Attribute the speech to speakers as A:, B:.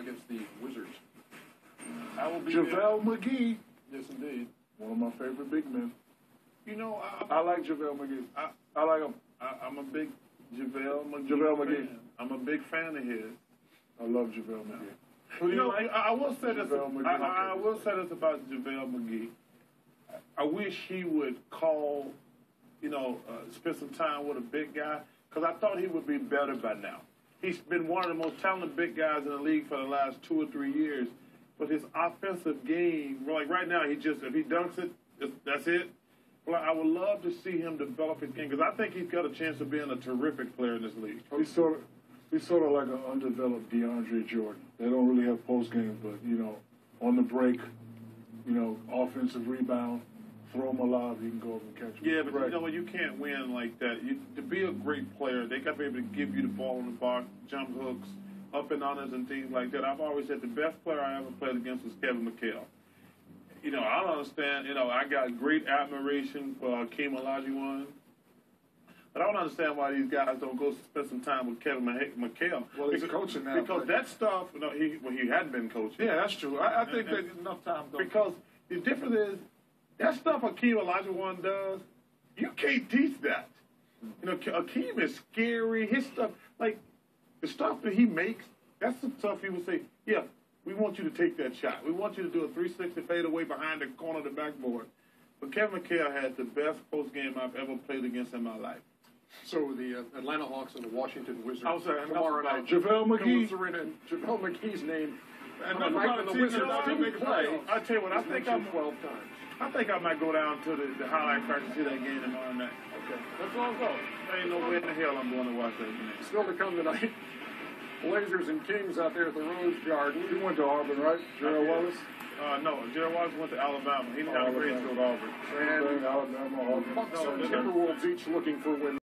A: against the Wizards.
B: I will be
C: JaVale McGee.
B: Yes, indeed.
C: One of my favorite big men.
B: You know,
C: I like JaVale McGee. I like him.
B: I'm a big JaVale McGee.
C: JaVale McGee.
B: Fan. I'm a big fan of his.
C: I love JaVale McGee.
B: You know, I will say this. I will say this about JaVale McGee. I wish he would call, spend some time with a big guy, because I thought he would be better by now. He's been one of the most talented big guys in the league for the last 2 or 3 years. But his offensive game, like right now, if he dunks it, that's it. Well, I would love to see him develop his game, because I think he's got a chance of being a terrific player in this league.
C: He's sort of like an undeveloped DeAndre Jordan. They don't really have post game, but on the break, offensive rebound, throw him a lob, he can go up and catch him.
B: Yeah, but you can't win like that. To be a great player, they got to be able to give you the ball in the box, jump hooks, up and unders and things like that. I've always said the best player I ever played against was Kevin McHale. I don't understand. I got great admiration for Hakeem Olajuwon. But I don't understand why these guys don't go spend some time with Kevin McHale.
C: Well, he's coaching now.
B: Because that stuff, he hadn't been coaching.
C: Yeah, that's true. I think that enough time.
B: Because the difference is, that stuff Hakeem Olajuwon does, you can't teach that. Hakeem is scary. His stuff, like the stuff that he makes, that's the stuff he would say, yeah, we want you to take that shot. We want you to do a 360 fadeaway behind the corner of the backboard. But Kevin McHale had the best post game I've ever played against in my life.
A: So the Atlanta Hawks and the Washington Wizards
B: tomorrow night.
C: JaVale McGee.
A: JaVale McGee's name.
B: And
A: the night when the Wizards didn't play.
B: I tell you what, I think
A: 12 times.
B: I think I might go down to the highlight practice to see that game tomorrow night.
A: Okay. That's all go.
B: There ain't no way in the hell I'm going to watch that game.
A: Still to come tonight. Blazers and Kings out there at the Rose Garden.
C: He went to Auburn, right? Gerald Wallace?
B: No, Gerald Wallace went to Alabama. He didn't have a grade school at Auburn.
C: Alabama, Auburn.
A: Bucks and Timberwolves each looking for wins.